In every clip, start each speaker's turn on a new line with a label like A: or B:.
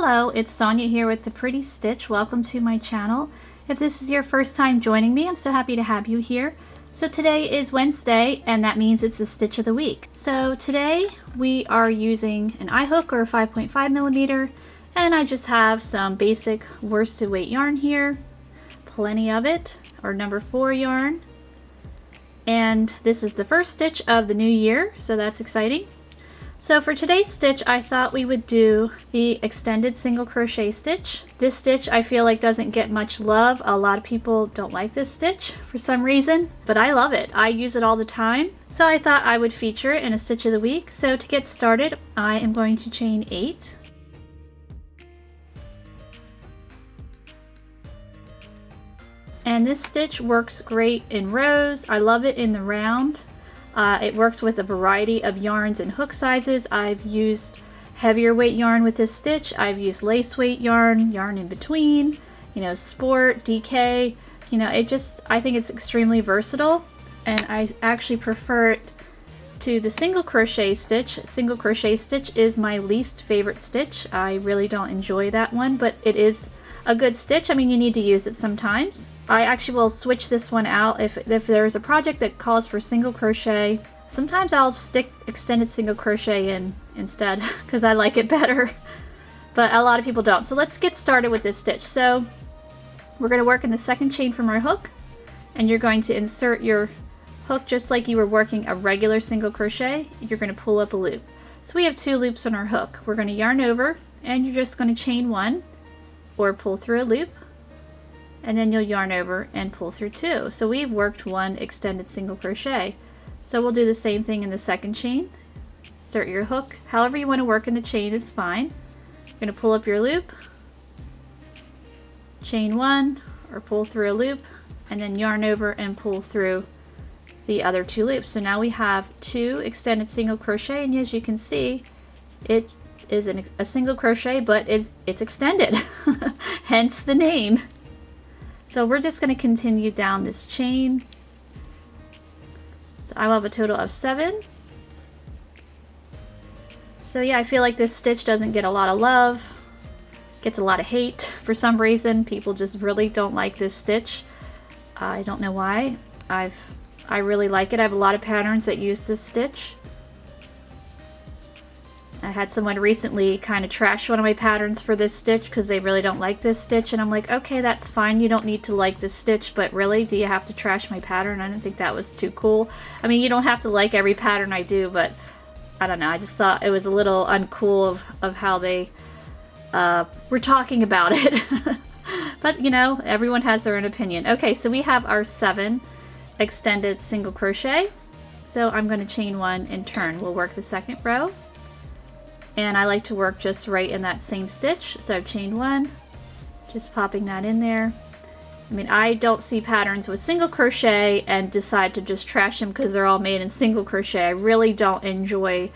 A: Hello, it's Sonia here with The Pretty Stitch. Welcome to my channel. If this is your first time joining me, I'm so happy to have you here. So today is Wednesday, and that means it's the stitch of the week. So today we are using an eye hook or 5.5 millimeter, and I just have some basic worsted weight yarn here, plenty of it, or number 4 yarn. And this is the first stitch of the new year, so that's exciting. So for today's stitch, I thought we would do the extended single crochet stitch. This stitch I feel like doesn't get much love. A lot of people don't like this stitch for some reason, but I love it. I use it all the time. So I thought I would feature it in a stitch of the week. So to get started, I am going to chain 8. And this stitch works great in rows. I love it in the round. It works with a variety of yarns and hook sizes. I've used heavier weight yarn with this stitch. I've used lace weight yarn, yarn in between, sport, DK. I think it's extremely versatile, and I actually prefer it to the single crochet stitch. Single crochet stitch is my least favorite stitch. I really don't enjoy that one, but it is a good stitch. I mean, you need to use it sometimes. I actually will switch this one out if there's a project that calls for single crochet. Sometimes I'll stick extended single crochet in instead because I like it better, but a lot of people don't. So let's get started with this stitch. So we're going to work in the second chain from our hook, and you're going to insert your hook just like you were working a regular single crochet. You're going to pull up a loop. So we have 2 loops on our hook. We're going to yarn over, and you're just going to chain 1 or pull through a loop, and then you'll yarn over and pull through 2. So we've worked 1 extended single crochet. So we'll do the same thing in the second chain. Insert your hook. However you want to work in the chain is fine. You're going to pull up your loop, chain 1 or pull through a loop, and then yarn over and pull through the other 2 loops. So now we have 2 extended single crochet, and as you can see, it is a single crochet, but it's extended, hence the name. So we're just going to continue down this chain. So I will have a total of 7. So yeah, I feel like this stitch doesn't get a lot of love, gets a lot of hate for some reason. People just really don't like this stitch. I don't know why. I really like it. I have a lot of patterns that use this stitch. I had someone recently kind of trash one of my patterns for this stitch because they really don't like this stitch, and I'm like, okay, that's fine, you don't need to like this stitch, but really, do you have to trash my pattern? I didn't think that was too cool. I mean, you don't have to like every pattern I do, but I don't know, I just thought it was a little uncool of how they were talking about it. But everyone has their own opinion. Okay, so we have our 7 extended single crochet. So I'm going to chain 1 and turn. We'll work the second row. And I like to work just right in that same stitch. So I've chained 1, just popping that in there. I mean, I don't see patterns with single crochet and decide to just trash them because they're all made in single crochet. I really don't enjoy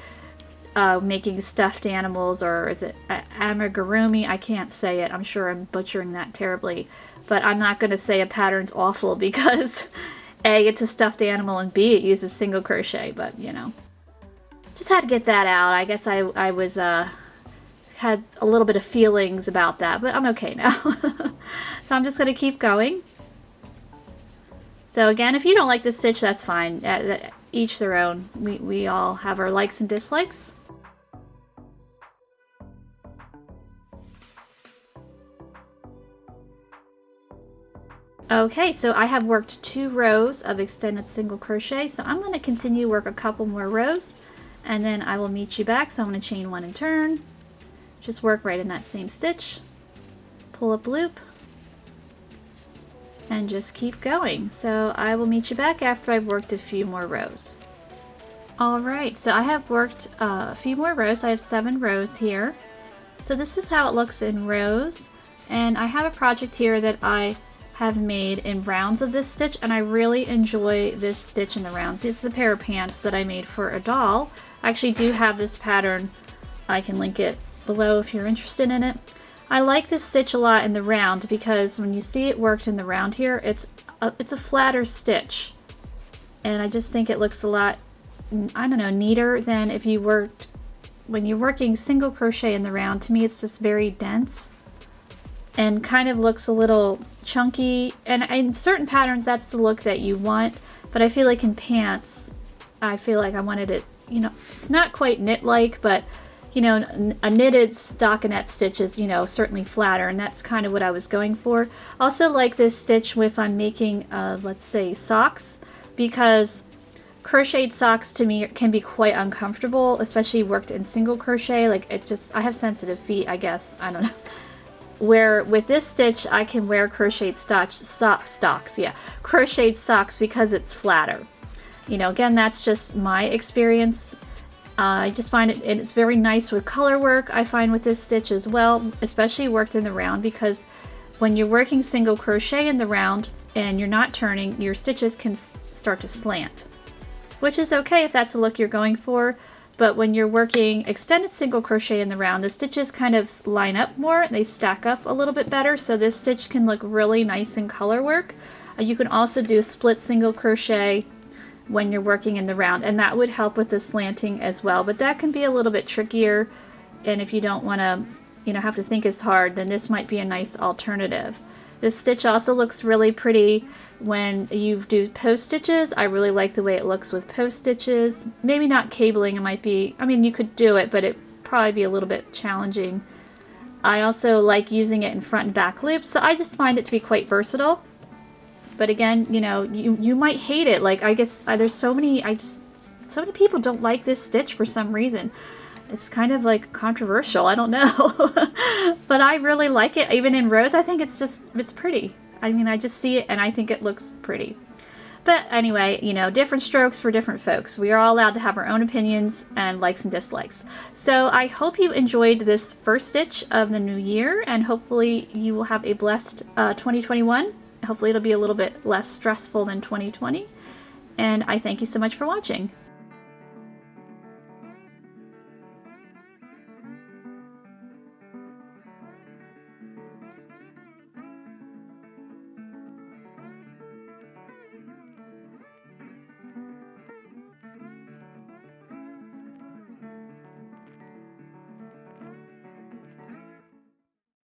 A: making stuffed animals, or is it amigurumi? I can't say it. I'm sure I'm butchering that terribly. But I'm not going to say a pattern's awful because A, it's a stuffed animal, and B, it uses single crochet, but just had to get that out. I guess I was had a little bit of feelings about that, but I'm okay now. So I'm just going to keep going. So again, if you don't like this stitch, that's fine. Each their own. We all have our likes and dislikes. Okay, so I have worked 2 rows of extended single crochet, so I'm going to continue work a couple more rows, and then I will meet you back. So I'm going to chain 1 and turn, just work right in that same stitch, pull up loop, and just keep going. So I will meet you back after I've worked a few more rows. Alright, so I have worked a few more rows. I have 7 rows here. So this is how it looks in rows, and I have a project here that I have made in rounds of this stitch, and I really enjoy this stitch in the rounds. It's a pair of pants that I made for a doll. I actually do have this pattern. I can link it below if you're interested in it. I like this stitch a lot in the round because when you see it worked in the round here, it's a flatter stitch, and I just think it looks a lot, I don't know, neater than if you worked when you're working single crochet in the round, to me it's just very dense and kind of looks a little chunky. And in certain patterns, that's the look that you want. But I feel like in pants, I feel like I wanted it, you know, it's not quite knit-like, but, you know, a knitted stockinette stitch is, you know, certainly flatter, and that's kind of what I was going for. Also like this stitch if I'm making, let's say, socks, because crocheted socks to me can be quite uncomfortable, especially worked in single crochet. Like it just, I have sensitive feet, I guess, I don't know. Where with this stitch I can wear crocheted crocheted socks because it's flatter. You know, again, that's just my experience. I just find it's very nice with color work, I find, with this stitch as well, especially worked in the round, because when you're working single crochet in the round and you're not turning, your stitches can start to slant, which is okay if that's the look you're going for. But when you're working extended single crochet in the round, the stitches kind of line up more, they stack up a little bit better, so this stitch can look really nice in color work. You can also do split single crochet when you're working in the round, and that would help with the slanting as well, but that can be a little bit trickier, and if you don't want to, you know, have to think as hard, then this might be a nice alternative. This stitch also looks really pretty when you do post stitches. I really like the way it looks with post stitches. Maybe not cabling, it might be, I mean, you could do it, but it'd probably be a little bit challenging. I also like using it in front and back loops, so I just find it to be quite versatile. But again, you know, you might hate it. Like, I guess there's so many people don't like this stitch for some reason. It's kind of like controversial, I don't know. But I really like it. Even in rows, I think it's pretty. I mean, I just see it and I think it looks pretty. But anyway, you know, different strokes for different folks. We are all allowed to have our own opinions and likes and dislikes. So I hope you enjoyed this first stitch of the new year, and hopefully you will have a blessed 2021. Hopefully it'll be a little bit less stressful than 2020. And I thank you so much for watching.